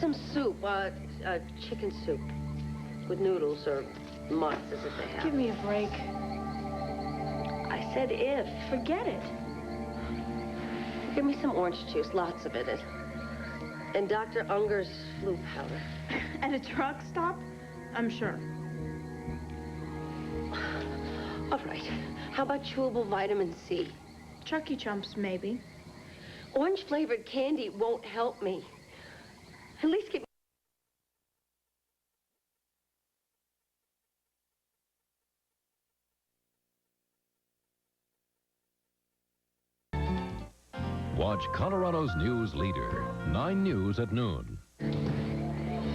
some soup, chicken soup. With noodles or mutts, as if they have. Give me a break. I said if. Forget it. Give me some orange juice, lots of it. And Dr. Unger's flu powder. At a truck stop? I'm sure. All right. How about chewable vitamin C? Chucky Chumps, maybe. Orange-flavored candy won't help me. At least get me... Watch Colorado's news leader, 9 News at noon.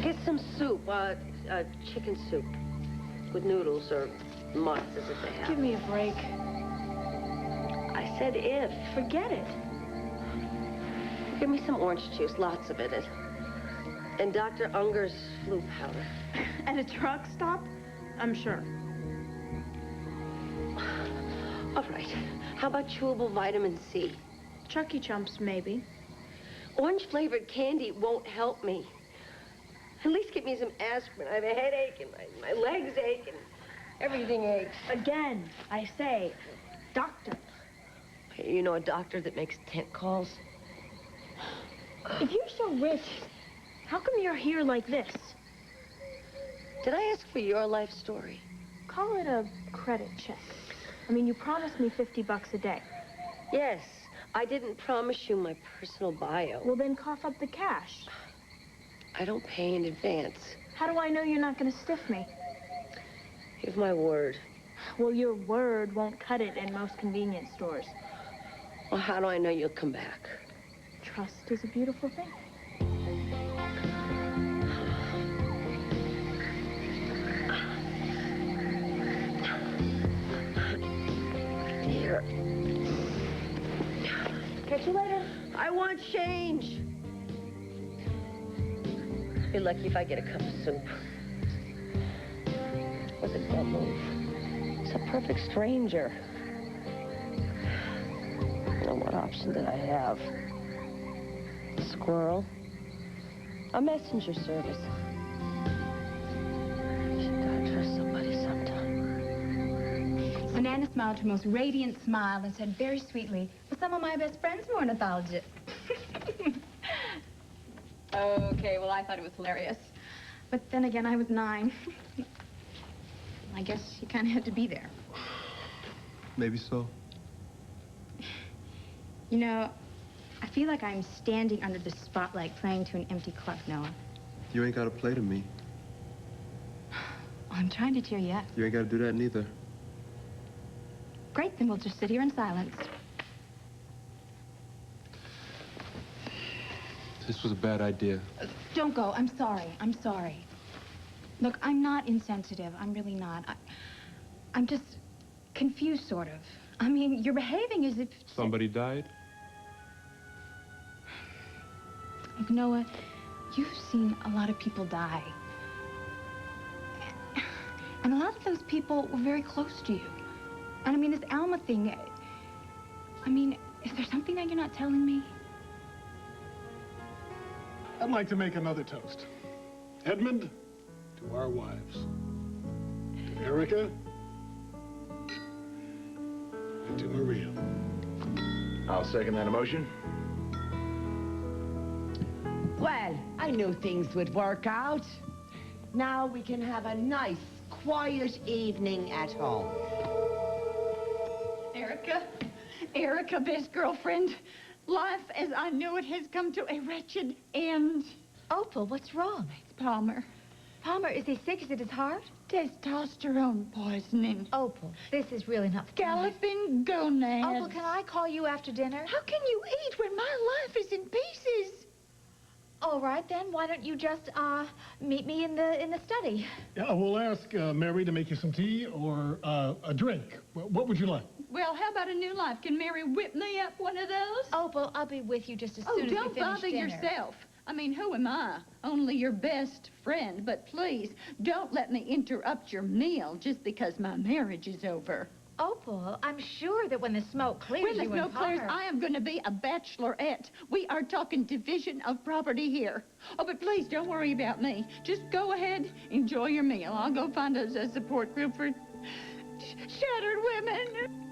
Get some soup, chicken soup. With noodles or mutts, as if they have. Give me a break. I said if. Forget it. Give me some orange juice, lots of it. And Dr. Unger's flu powder. At a truck stop? I'm sure. All right. How about chewable vitamin C? Chucky Chumps, maybe. Orange-flavored candy won't help me. At least get me some aspirin. I have a headache and my legs ache and everything aches. Again, I say, doctor. You know a doctor that makes tent calls? If you're so rich, how come you're here like this? Did I ask for your life story? Call it a credit check. I mean, you promised me $50 a day. Yes. I didn't promise you my personal bio. Well, then cough up the cash. I don't pay in advance. How do I know you're not going to stiff me? Give my word. Well, your word won't cut it in most convenience stores. Well, how do I know you'll come back? Trust is a beautiful thing. Dear. Catch you later. I want change. Be lucky if I get a cup of soup. Look at that move. It's a perfect stranger. Well, what option did I have? A squirrel? A messenger service? Should gotta trust somebody sometime. Nana smiled her most radiant smile and said very sweetly, well, some of my best friends were ornithologists. Okay, well, I thought it was hilarious. But then again, I was 9. I guess you kind of had to be there. Maybe so. You know, I feel like I'm standing under the spotlight playing to an empty club, Noah. You ain't got to play to me. I'm trying to cheer you up. You ain't got to do that neither. Great, then we'll just sit here in silence. This was a bad idea. Don't go. I'm sorry. I'm sorry. Look, I'm not insensitive. I'm really not. I'm just confused, sort of. I mean, you're behaving as if... Somebody died? Noah, you've seen a lot of people die. And a lot of those people were very close to you. And I mean, this Alma thing, I mean, is there something that you're not telling me? I'd like to make another toast. Edmund, to our wives. To Erica, and to Maria. I'll second that emotion. Well, I knew things would work out. Now we can have a nice, quiet evening at home. Erica, best girlfriend. Life as I knew it has come to a wretched end. Opal, what's wrong? It's Palmer. Palmer, is he sick? Is it his heart? Testosterone poisoning. Opal, this is really not the time. Galloping gonads. Opal, can I call you after dinner? How can you eat when my life is in pieces? All right, then. Why don't you just, meet me in the study? Yeah, we'll ask Mary to make you some tea or a drink. What would you like? Well, how about a new life? Can Mary whip me up one of those? Opal, I'll be with you just as soon as we finish dinner. Oh, don't bother yourself. I mean, who am I? Only your best friend. But please, don't let me interrupt your meal just because my marriage is over. Opal, I'm sure that when the smoke clears, When the you and smoke clears, Palmer... I am going to be a bachelorette. We are talking division of property here. Oh, but please don't worry about me. Just go ahead, enjoy your meal. I'll go find a support group for shattered women.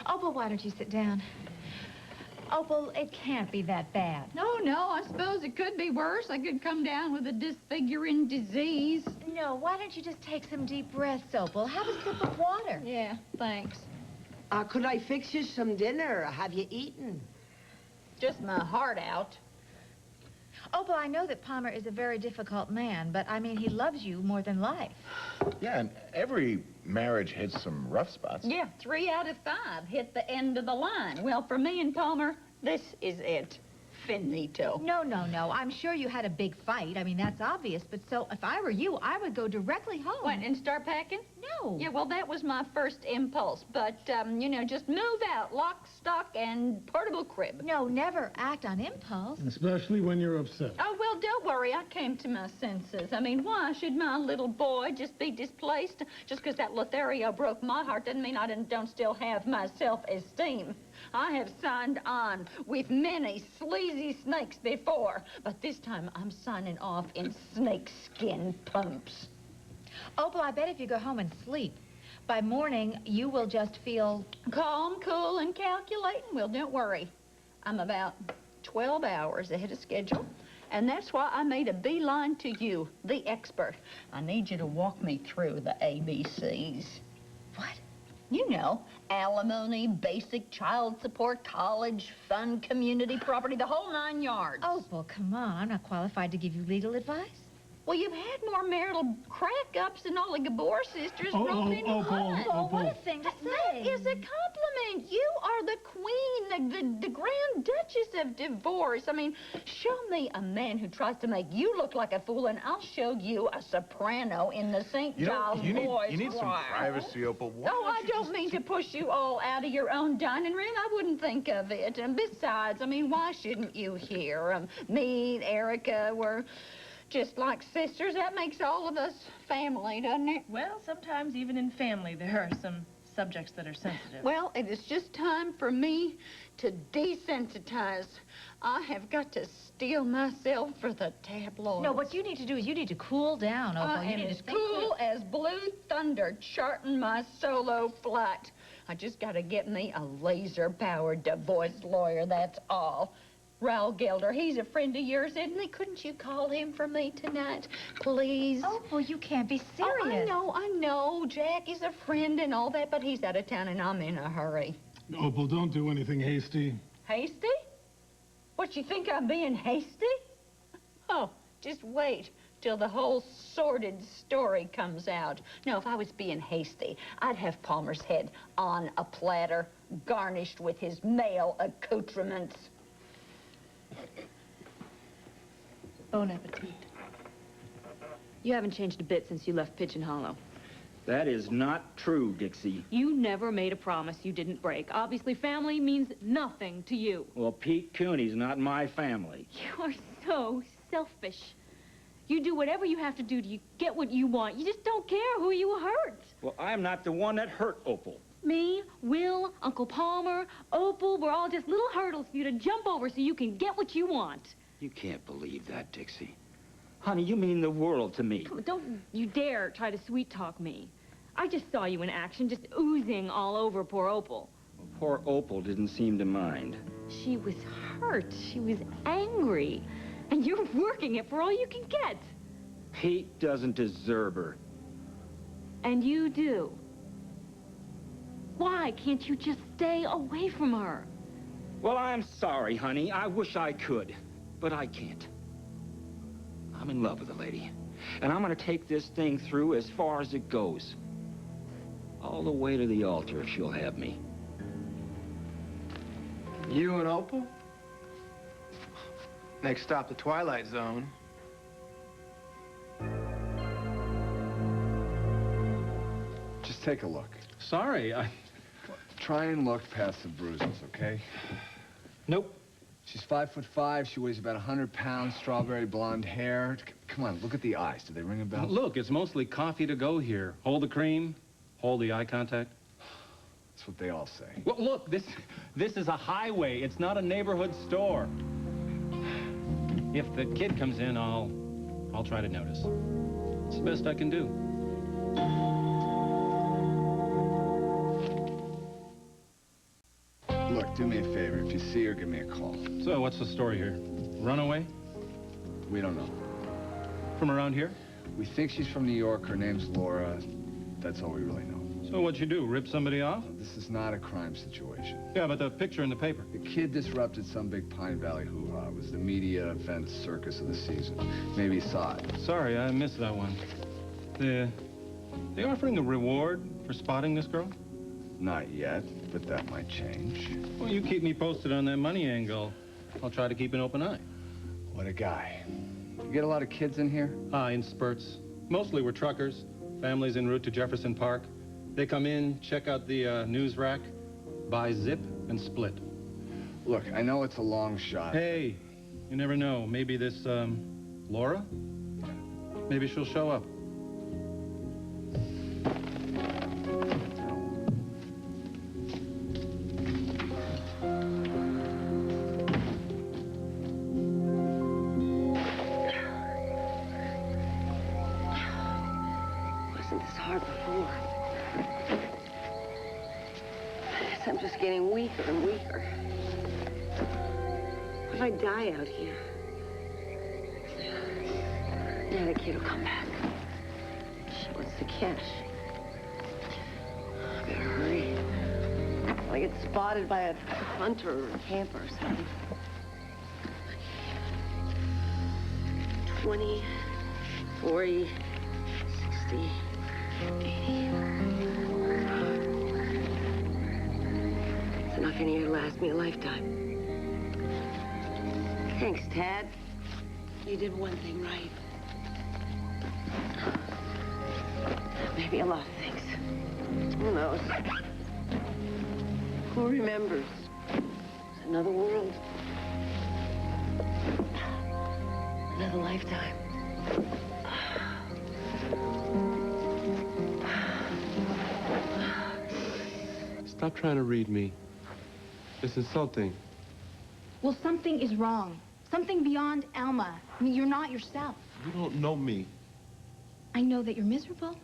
Opal, why don't you sit down? Opal, it can't be that bad. No, I suppose it could be worse. I could come down with a disfiguring disease. No, why don't you just take some deep breaths, Opal? Have a sip of water. Yeah, thanks. Could I fix you some dinner? Have you eaten? Just my heart out. Opal, I know that Palmer is a very difficult man, but I mean, he loves you more than life. Yeah, and every marriage hits some rough spots. Yeah, 3 out of 5 hit the end of the line. Well, for me and Palmer, this is it. Finito. No. I'm sure you had a big fight. I mean, that's obvious. But so, if I were you, I would go directly home. What, and start packing? No. Yeah, well, that was my first impulse. But, you know, just move out. Lock, stock, and portable crib. No, never act on impulse. Especially when you're upset. Oh, well, don't worry. I came to my senses. I mean, why should my little boy just be displaced? Just because that Lothario broke my heart doesn't mean I don't still have my self-esteem. I have signed on with many sleazy snakes before, but this time I'm signing off in snakeskin pumps. Opal, I bet if you go home and sleep, by morning you will just feel... Calm, cool, and calculating. Well, don't worry. I'm about 12 hours ahead of schedule, and that's why I made a beeline to you, the expert. I need you to walk me through the ABCs. What? You know, alimony, basic child support, college, fund, community property, the whole 9 yards. Opal, come on. I'm not qualified to give you legal advice. Well, you've had more marital crack-ups than all the Gabor sisters rolled into one. Oh, what a thing to That say. is a compliment. You are the queen, the Grand Duchess of divorce. I mean, show me a man who tries to make you look like a fool, and I'll show you a soprano in the St. Giles Boys' You need some Choir. privacy, Opal. Why Oh, I don't you don't just mean to push you all out of your own dining room. I wouldn't think of it. And besides, I mean, why shouldn't you here? Me and Erica were just like sisters. That makes all of us family, doesn't it? Well, sometimes even in family, there are some subjects that are sensitive. Well, it is just time for me to desensitize. I have got to steel myself for the tabloids. No, what you need to do is you need to cool down, Opal. I am as cool as blue thunder charting my solo flight. I just got to get me a laser-powered divorce lawyer, that's all. Raul Gelder, he's a friend of yours, isn't he? Couldn't you call him for me tonight, please? Opal, you can't be serious. Oh, I know. Jack is a friend and all that, but he's out of town and I'm in a hurry. Opal, don't do anything hasty. Hasty? What, you think I'm being hasty? Oh, just wait till the whole sordid story comes out. No, if I was being hasty, I'd have Palmer's head on a platter, garnished with his male accoutrements. Bon appetit. You haven't changed a bit since you left Pigeon Hollow. That is not true, Dixie. You never made a promise you didn't break. Obviously, family means nothing to you. Well, Pete Cooney's not my family. You are so selfish. You do whatever you have to do to get what you want. You just don't care who you hurt. Well, I'm not the one that hurt Opal. Me, Will, Uncle Palmer, Opal, we're all just little hurdles for you to jump over so you can get what you want. You can't believe that, Dixie. Honey, you mean the world to me. Don't you dare try to sweet-talk me. I just saw you in action, just oozing all over poor Opal. Well, poor Opal didn't seem to mind. She was hurt. She was angry. And you're working it for all you can get. Pete doesn't deserve her. And you do. Why can't you just stay away from her? Well, I'm sorry, honey. I wish I could, but I can't. I'm in love with the lady, and I'm gonna take this thing through as far as it goes. All the way to the altar if she'll have me. You and Opal? Next stop, the Twilight Zone. Just take a look. Sorry, Try and look past the bruises, okay? Nope. She's 5'5". She weighs about 100 pounds. Strawberry blonde hair. Come on, look at the eyes. Do they ring a bell? Look, it's mostly coffee to go here. Hold the cream, hold the eye contact. That's what they all say. Well, look, this is a highway. It's not a neighborhood store. If the kid comes in, I'll try to notice. It's the best I can do. Look, do me a favor. If you see her, give me a call. So, what's the story here? Runaway? We don't know. From around here? We think she's from New York. Her name's Laura. That's all we really know. So what'd you do, rip somebody off? This is not a crime situation. Yeah, but the picture in the paper. The kid disrupted some big Pine Valley hoo-ha. It was the media event circus of the season. Maybe you saw it. Sorry, I missed that one. They offering a reward for spotting this girl? Not yet, but that might change. Well, you keep me posted on that money angle. I'll try to keep an open eye. What a guy. You get a lot of kids in here? In spurts. Mostly we're truckers. Families en route to Jefferson Park. They come in, check out the news rack, buy zip, and split. Look, I know it's a long shot. Hey, you never know. Maybe this, Laura? Maybe she'll show up. Wasn't this hard before? I'm just getting weaker and weaker. What if I die out here? Now the kid will come back. She wants the cash. I better hurry. I'll get spotted by a hunter or a camper or something. 20, 40, 60, 80. Enough in here to last me a lifetime. Thanks, Tad. You did one thing right. Maybe a lot of things. Who knows? Who remembers? Another world. Another lifetime. Stop trying to read me. It's insulting. Well, something is wrong. Something beyond Alma. I mean, you're not yourself. You don't know me. I know that you're miserable.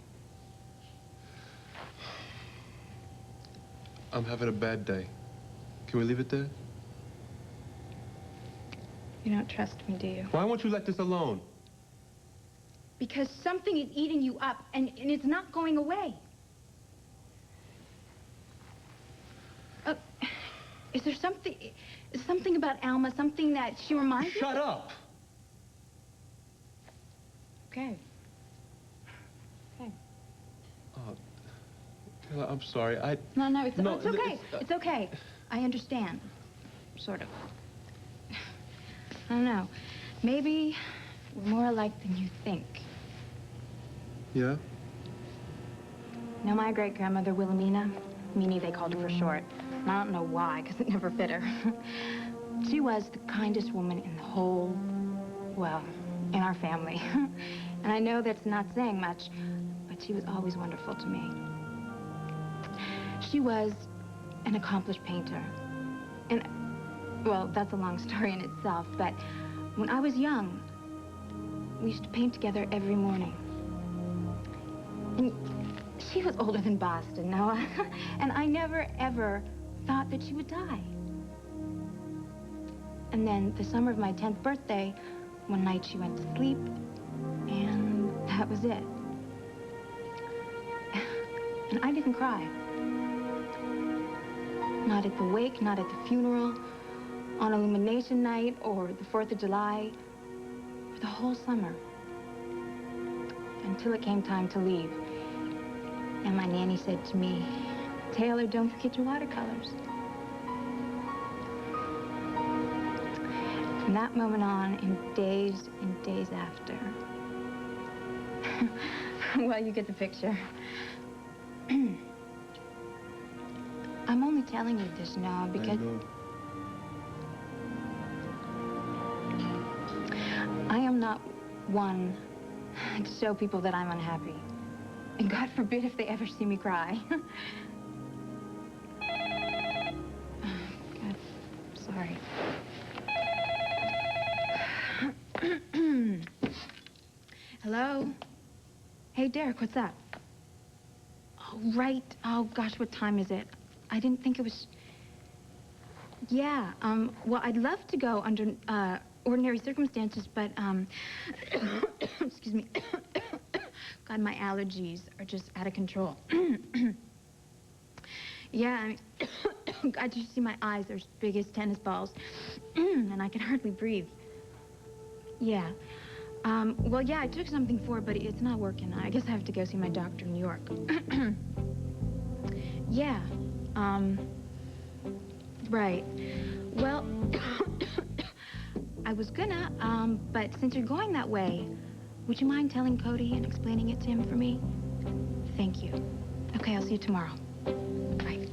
I'm having a bad day. Can we leave it there? You don't trust me, do you? Why won't you let this alone? Because something is eating you up, and it's not going away. Is there something about Alma, something that she reminds you? Shut up! Okay. Okay. Taylor, I'm sorry. No, it's okay. It's okay. I understand. Sort of. I don't know. Maybe we're more alike than you think. Yeah? Know my great-grandmother, Wilhelmina? Minnie, they called her for short. And I don't know why, because it never fit her. She was the kindest woman in the whole, well, in our family. And I know that's not saying much, but she was always wonderful to me. She was an accomplished painter. And, well, that's a long story in itself, but when I was young, we used to paint together every morning. And she was older than Boston, Noah. And I never, ever thought that she would die. And then the summer of my 10th birthday, one night she went to sleep, and That was it. And I didn't cry. Not at the wake, not at the funeral, on Illumination Night or the 4th of July, for the whole summer. Until it came time to leave. And my nanny said to me, "Taylor, don't forget your watercolors." From that moment on, and days after. Well, you get the picture. I'm only telling you this now because I am not one to show people that I'm unhappy. And God forbid if they ever see me cry. God, sorry. Hello? Hey, Derek, what's up? Oh, right. Oh, gosh, what time is it? I didn't think it was... Yeah, well, I'd love to go under ordinary circumstances, but, excuse me. God, my allergies are just out of control. Yeah, I mean, God, you see my eyes, they're as big as tennis balls. And I can hardly breathe. Yeah. Well, yeah, I took something for it, but it's not working. I guess I have to go see my doctor in New York. Yeah. Right. Well, I was gonna, but since you're going that way, would you mind telling Cody and explaining it to him for me? Thank you. Okay, I'll see you tomorrow. Bye.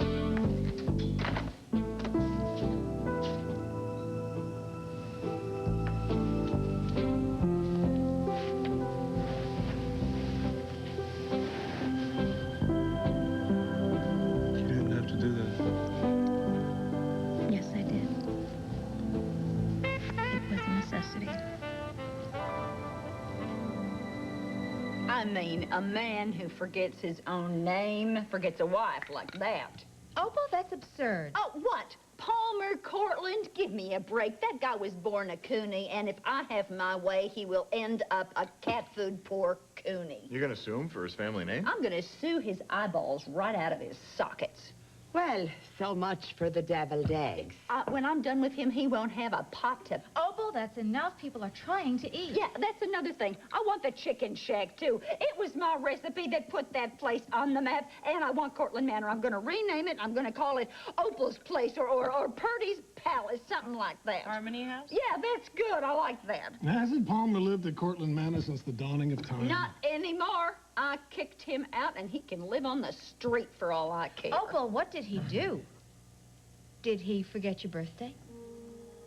I mean, a man who forgets his own name forgets a wife like that. Opal, that's absurd. Oh, what? Palmer Cortland? Give me a break. That guy was born a Cooney, and if I have my way, he will end up a cat food poor Cooney. You're gonna sue him for his family name? I'm gonna sue his eyeballs right out of his sockets. Well, so much for the deviled eggs. When I'm done with him, he won't have a pot to... Opal, that's enough. People are trying to eat. Yeah, that's another thing. I want the chicken shack, too. It was my recipe that put that place on the map, and I want Cortland Manor. I'm going to rename it. I'm going to call it Opal's Place or Purdy's Palace, something like that. Harmony House? Yeah, that's good. I like that. Hasn't Palmer lived at Cortland Manor since the dawning of time? Not anymore. I kicked him out, and he can live on the street for all I care. Opal, what did he do? Did he forget your birthday?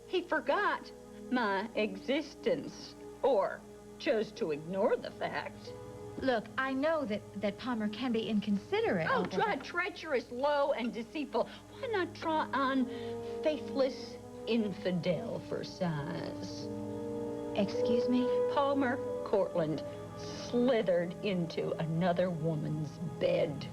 He forgot my existence, or chose to ignore the fact. Look, I know that Palmer can be inconsiderate. Oh, Opal, try treacherous, low, and deceitful. Why not try on faithless infidel for size? Excuse me? Palmer Cortland slithered into another woman's bed.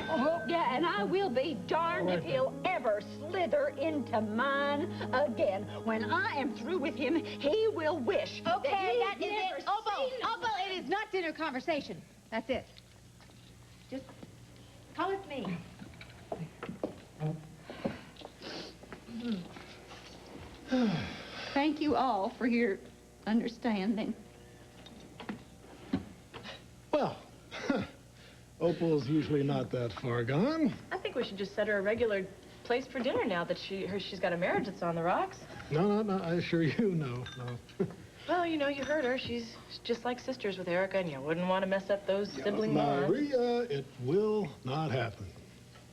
Oh, yeah, and I will be darned if he'll ever slither into mine again. When I am through with him, he will wish Okay, that is never it. Opal, it is not dinner conversation. That's it. Just come with me. Thank you all for your understanding. Well, Opal's usually not that far gone. I think we should just set her a regular place for dinner now that she's got a marriage that's on the rocks. No, I assure you, no. Well, you know, you heard her. She's just like sisters with Erica, and you wouldn't want to mess up those sibling bonds. Maria, it will not happen.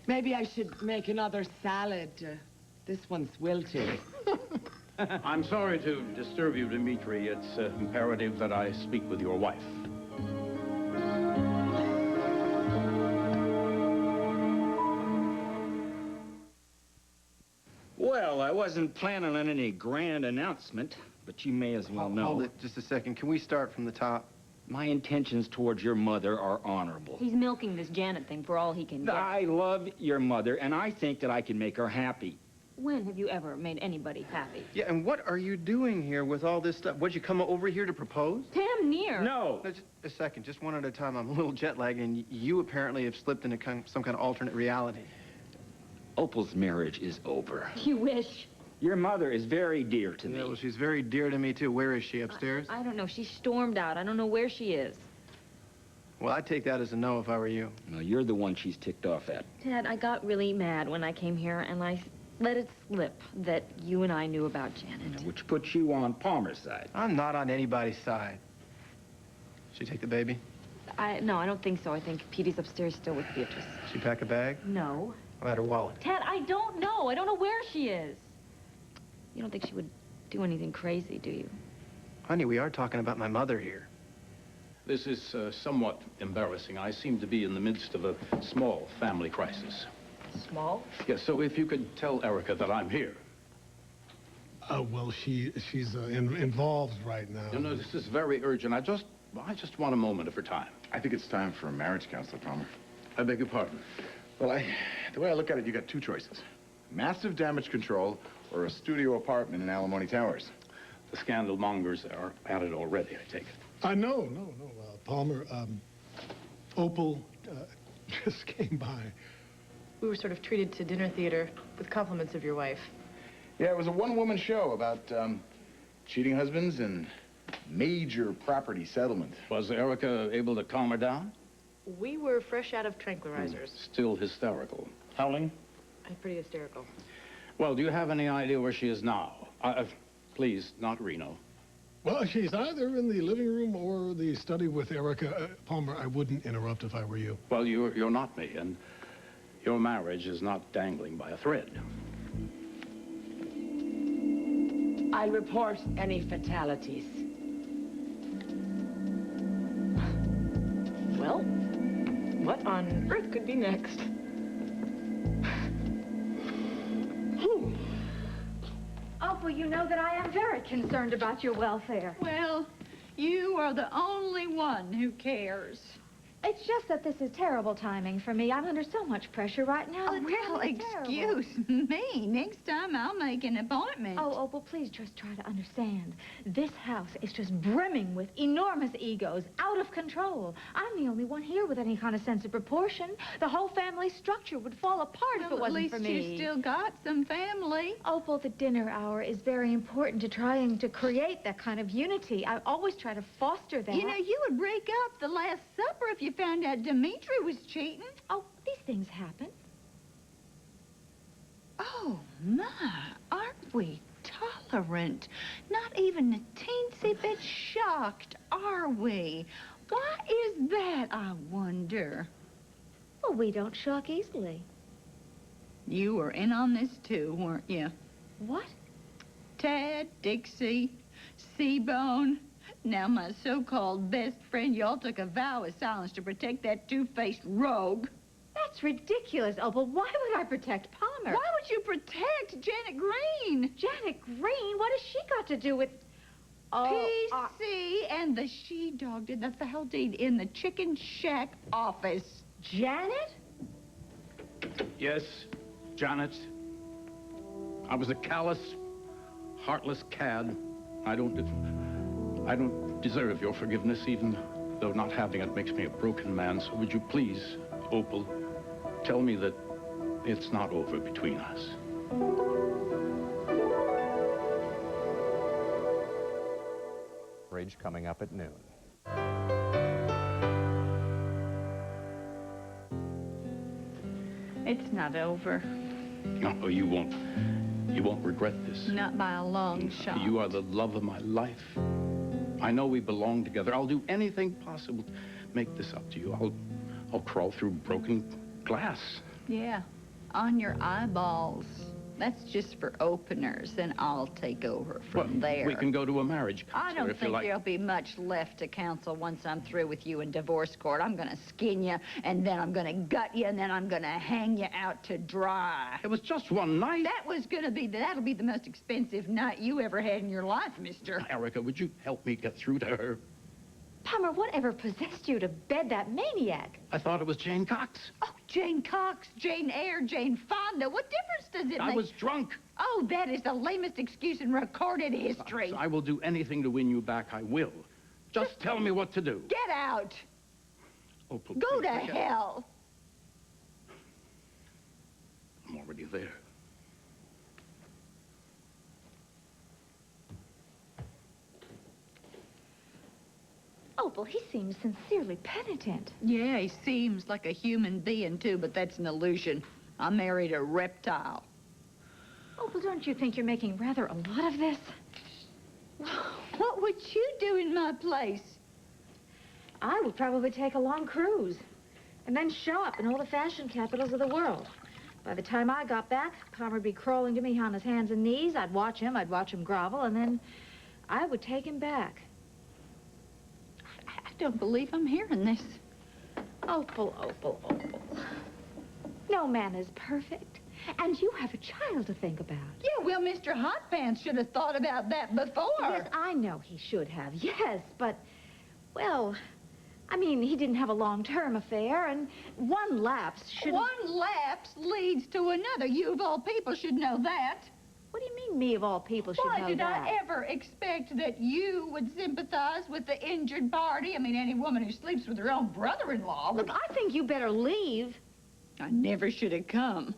Maybe I should make another salad. This one's wilted. I'm sorry to disturb you, Dmitri. It's imperative that I speak with your wife. Well, I wasn't planning on any grand announcement, but you may as well know. Hold it just a second. Can we start from the top? My intentions towards your mother are honorable. He's milking this Janet thing for all he can get. I love your mother, and I think that I can make her happy. When have you ever made anybody happy? Yeah, and what are you doing here with all this stuff? Would you come over here to propose? Damn near. No, just a second, just one at a time. I'm a little jet lagged, and you apparently have slipped into some kind of alternate reality. Opal's marriage is over. You wish. Your mother is very dear to me. Yeah, well, she's very dear to me, too. Where is she, upstairs? I don't know. She stormed out. I don't know where she is. Well, I'd take that as a no if I were you. No, you're the one she's ticked off at. Dad, I got really mad when I came here, and I let it slip that you and I knew about Janet. Which puts you on Palmer's side. I'm not on anybody's side. She take the baby? No, I don't think so. I think Petey's upstairs still with Beatrice. She pack a bag? No. How about her wallet? Ted, I don't know. I don't know where she is. You don't think she would do anything crazy, do you? Honey, we are talking about my mother here. This is somewhat embarrassing. I seem to be in the midst of a small family crisis. Small? Yes, so if you could tell Erica that I'm here. Well, she's involved right now. You know, this is very urgent. I just want a moment of her time. I think it's time for a marriage counselor, Palmer. I beg your pardon. Well, the way I look at it, you got two choices. Massive damage control or a studio apartment in Alimony Towers. The scandal mongers are at it already, I take it. No. Palmer, Opal just came by. We were sort of treated to dinner theater with compliments of your wife. Yeah, it was a one-woman show about cheating husbands and major property settlement. Was Erica able to calm her down? We were fresh out of tranquilizers. Still hysterical. Howling? I'm pretty hysterical. Well, do you have any idea where she is now? Please, not Reno. Well, she's either in the living room or the study with Erica. Palmer, I wouldn't interrupt if I were you. Well, you're not me, and your marriage is not dangling by a thread. I'll report any fatalities. Well, what on earth could be next? Opal, you know that I am very concerned about your welfare. Well, you are the only one who cares. It's just that this is terrible timing for me. I'm under so much pressure right now. Oh, well, excuse me. Next time I'll make an appointment. Oh, Opal, please just try to understand. This house is just brimming with enormous egos, out of control. I'm the only one here with any kind of sense of proportion. The whole family structure would fall apart if it wasn't for me. At least you still got some family. Opal, the dinner hour is very important to trying to create that kind of unity. I always try to foster that. You know, you would break up the Last Supper if you found out Dimitri was cheating. Oh, these things happen. Oh, my, aren't we tolerant? Not even a teensy bit shocked, are we? Why is that, I wonder? Well, we don't shock easily. You were in on this too, weren't you? What? Tad, Dixie, Seabone. Now, my so-called best friend, y'all took a vow of silence to protect that two-faced rogue. That's ridiculous, Opal. Why would I protect Palmer? Why would you protect Janet Green? Janet Green? What has she got to do with... PC and the she-dog did the foul deed in the chicken shack office. Janet? Yes, Janet. I was a callous, heartless cad. I don't deserve your forgiveness, even though not having it makes me a broken man. So would you please, Opal, tell me that it's not over between us? Bridge coming up at noon. It's not over. No, you won't. You won't regret this. Not by a long shot. You are the love of my life. I know we belong together. I'll do anything possible to make this up to you. I'll crawl through broken glass. Yeah, on your eyeballs. That's just for openers, and I'll take over from there. We can go to a marriage counselor I don't if you think like. there'll be much left to counsel once I'm through with you in divorce court. I'm going to skin you, and then I'm going to gut you, and then I'm going to hang you out to dry. It was just one night. That'll be the most expensive night you ever had in your life, mister. Erica, would you help me get through to her? Palmer, whatever possessed you to bed that maniac? I thought it was Jane Cox. Oh, Jane Cox, Jane Eyre, Jane Fonda. What difference does it make? I was drunk. Oh, that is the lamest excuse in recorded history. I will do anything to win you back. I will. Just tell me what to do. Get out. Opal, Go please, to I can't- hell. I'm already there. Opal, he seems sincerely penitent. Yeah, he seems like a human being, too, but that's an illusion. I married a reptile. Opal, don't you think you're making rather a lot of this? What would you do in my place? I would probably take a long cruise and then shop in all the fashion capitals of the world. By the time I got back, Palmer'd be crawling to me on his hands and knees. I'd watch him grovel, and then I would take him back. I don't believe I'm hearing this. Opal, Opal, Opal. No man is perfect, and you have a child to think about. Yeah, well, Mr. Hot Pants should have thought about that before. Yes, I know he should have, yes, but, well, I mean, he didn't have a long-term affair, and one lapse should... One lapse leads to another. You, of all people, should know that. What do you mean, me of all people should know that? Why did I ever expect that you would sympathize with the injured party? I mean, any woman who sleeps with her own brother-in-law would... Look, I think you better leave. I never should have come.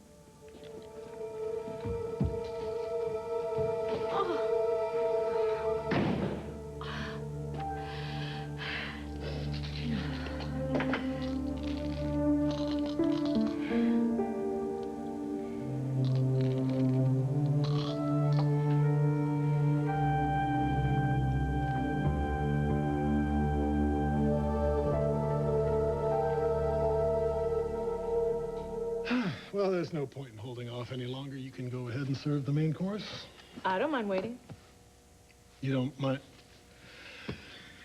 Well, there's no point in holding off any longer. You can go ahead and serve the main course. I don't mind waiting. You don't mind?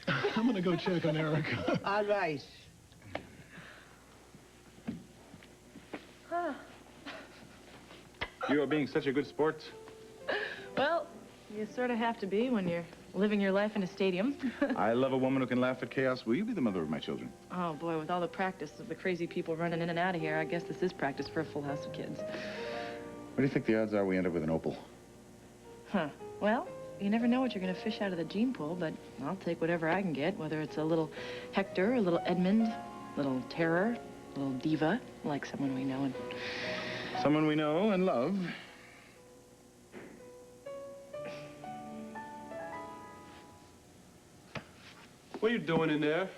I'm gonna go check on Erica. All right. You are being such a good sport. Well, you sort of have to be when you're living your life in a stadium. I love a woman who can laugh at chaos. Will you be the mother of my children? Oh, boy, with all the practice of the crazy people running in and out of here, I guess this is practice for a full house of kids. What do you think the odds are we end up with an Opal? Huh. Well, you never know what you're going to fish out of the gene pool, but I'll take whatever I can get, whether it's a little Hector, a little Edmund, a little Terror, a little Diva, like someone we know and... Someone we know and love. What are you doing in there?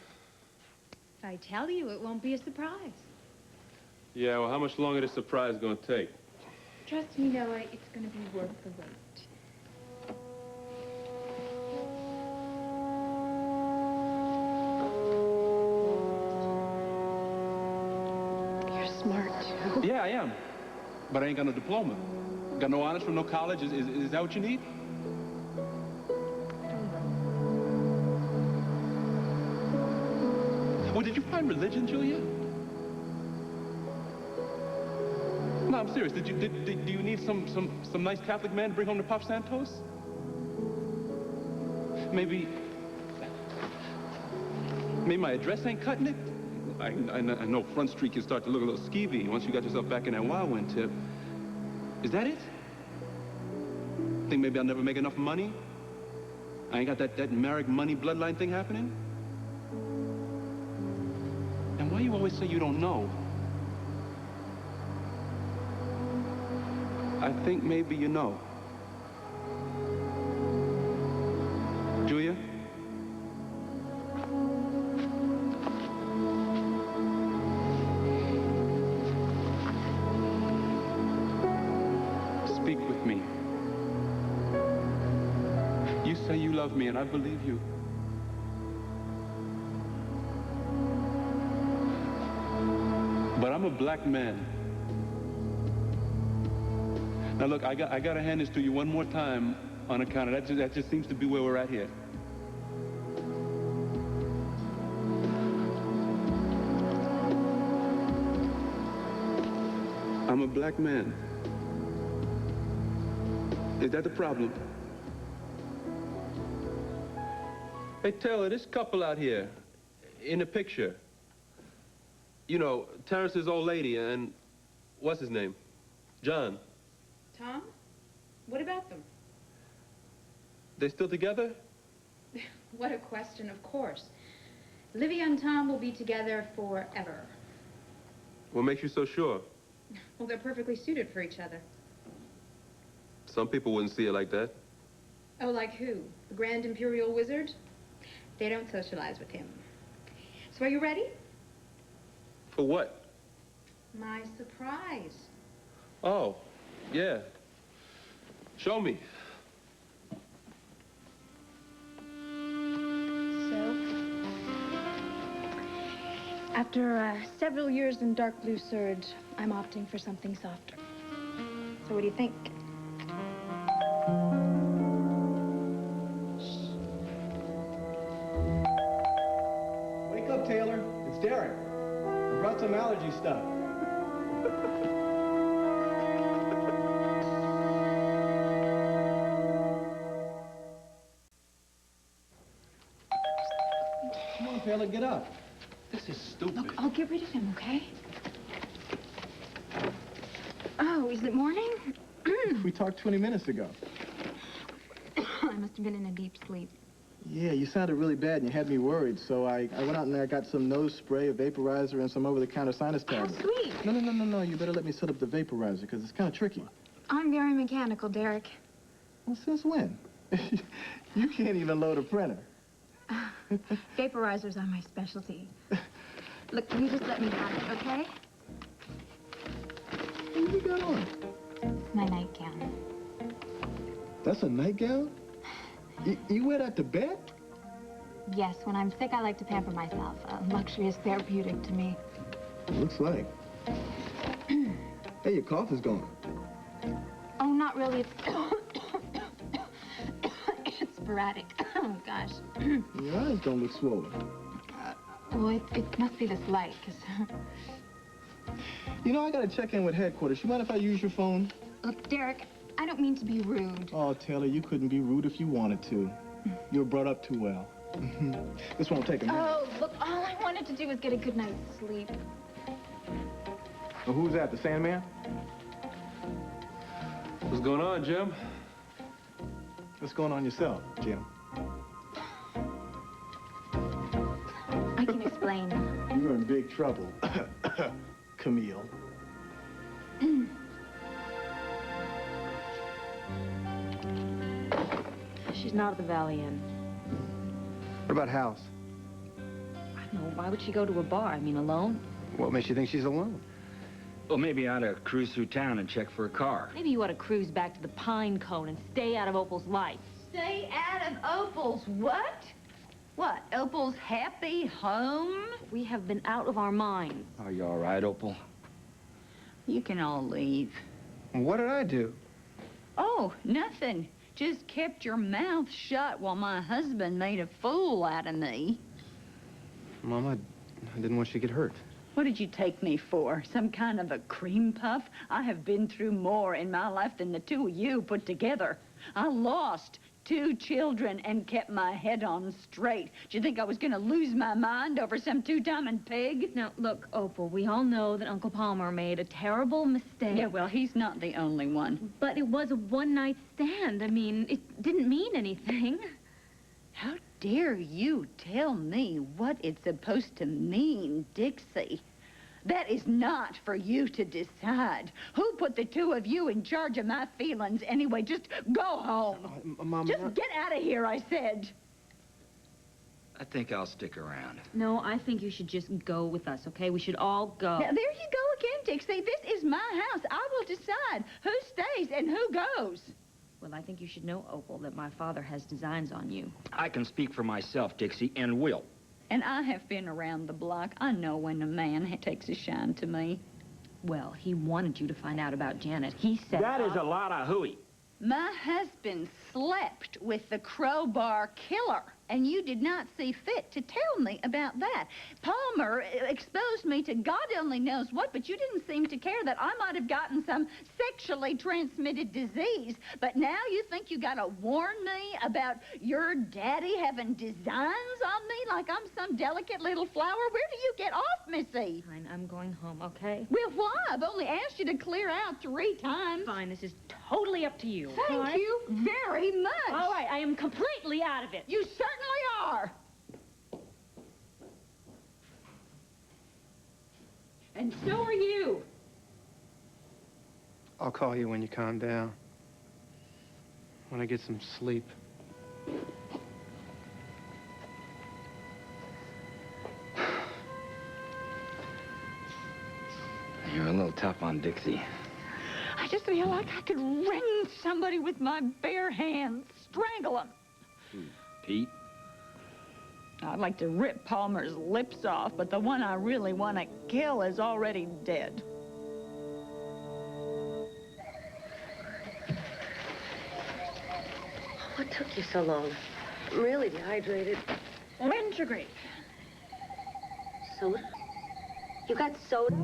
If I tell you, it won't be a surprise. Yeah, well, how much longer this surprise gonna take? Trust me, Noah, it's going to be worth the wait. You're smart, too. Yeah, I am. But I ain't got no diploma. Got no honors from no college. Is that what you need? Well, did you find religion, Julia? No, I'm serious. Do you need some nice Catholic man to bring home to Pop Santos? Maybe my address ain't cutting it? I know Front Street can start to look a little skeevy once you got yourself back in that Wild Wind tip. Is that it? Think maybe I'll never make enough money? I ain't got that Marek money bloodline thing happening? And why you always say you don't know? I think maybe you know. Julia? Speak with me. You say you love me, and I believe you. But I'm a black man. Now look, I gotta hand this to you one more time on account of that just seems to be where we're at here. I'm a black man. Is that the problem? Hey, Taylor, this couple out here, in the picture, you know, Terrence's old lady and what's his name? John. Tom? What about them? They still together? What a question, of course. Livia and Tom will be together forever. What makes you so sure? Well, they're perfectly suited for each other. Some people wouldn't see it like that. Oh, like who? The Grand Imperial Wizard? They don't socialize with him. So are you ready? For what? My surprise. Oh, yeah. Show me. After several years in dark blue serge, I'm opting for something softer. So what do you think? Wake up, Taylor. It's Derek. I brought some allergy stuff. Come on, Taylor, get up. This is stupid. Look, I'll get rid of him, okay? Oh, is it morning? We talked 20 minutes ago. I must have been in a deep sleep. Yeah, you sounded really bad and you had me worried, so I went out and I got some nose spray, a vaporizer, and some over-the-counter sinus tablets. How sweet. No. You better let me set up the vaporizer, because it's kind of tricky. I'm very mechanical, Derek. Well, since when? You can't even load a printer. Vaporizers are my specialty. Look, you just let me have it, okay? What do you got on? It's my nightgown. That's a nightgown? You wear that to bed? Yes, when I'm sick, I like to pamper myself. Luxury is therapeutic to me. Looks like. Hey, your cough is gone. Oh, not really. It's it's sporadic. Oh, gosh. Your eyes don't look swollen. Well, it must be this light, because... You know, I gotta check in with headquarters. You mind if I use your phone? Look, Derek, I don't mean to be rude. Oh, Taylor, you couldn't be rude if you wanted to. You were brought up too well. This won't take a minute. Oh, look, all I wanted to do was get a good night's sleep. Oh, who's that, the Sandman? What's going on, Jim? What's going on yourself, Jim? I can explain. You're in big trouble, Camille. She's not at the Valley Inn. What about House? I don't know. Why would she go to a bar? I mean, alone? What makes you think she's alone? Well, maybe I ought to cruise through town and check for a car. Maybe you ought to cruise back to the Pine Cone and stay out of Opal's life. Stay out of Opal's what? What, Opal's happy home? We have been out of our minds. Are you all right, Opal? You can all leave. What did I do? Oh, nothing. Just kept your mouth shut while my husband made a fool out of me. Mama, I didn't want you to get hurt. What did you take me for? Some kind of a cream puff? I have been through more in my life than the two of you put together. I lost 2 children and kept my head on straight. Do you think I was going to lose my mind over some two-timing pig? Now, look, Opal, we all know that Uncle Palmer made a terrible mistake. Yeah, well, he's not the only one. But it was a one-night stand. I mean, it didn't mean anything. How dare you tell me what it's supposed to mean, Dixie? That is not for you to decide. Who put the two of you in charge of my feelings anyway? Just go home. Mama... Just get out of here, I said. I think I'll stick around. No, I think you should just go with us, okay? We should all go. Now, there you go again, Dixie. This is my house. I will decide who stays and who goes. Well, I think you should know, Opal, that my father has designs on you. I can speak for myself, Dixie, and will. And I have been around the block. I know when a man takes a shine to me. Well, he wanted you to find out about Janet. He said... That is a lot of hooey. My husband slept with the crowbar killer. and you did not see fit to tell me about that. Palmer exposed me to God only knows what, but you didn't seem to care that I might have gotten some sexually transmitted disease. But now you think you gotta warn me about your daddy having designs on me like I'm some delicate little flower? Where do you get off, Missy? Fine, I'm going home, okay? Well, why? I've only asked you to clear out 3 times. Fine, this is totally up to you. Thank all right? you very much. All right, I am completely out of it. You certainly are. And so are you. I'll call you when you calm down. When I get some sleep. You're a little tough on Dixie. I just feel like I could rend somebody with my bare hands, strangle him. Pete? I'd like to rip Palmer's lips off, but the one I really want to kill is already dead. What took you so long? I'm really dehydrated. Winter grape. Soda? You got soda?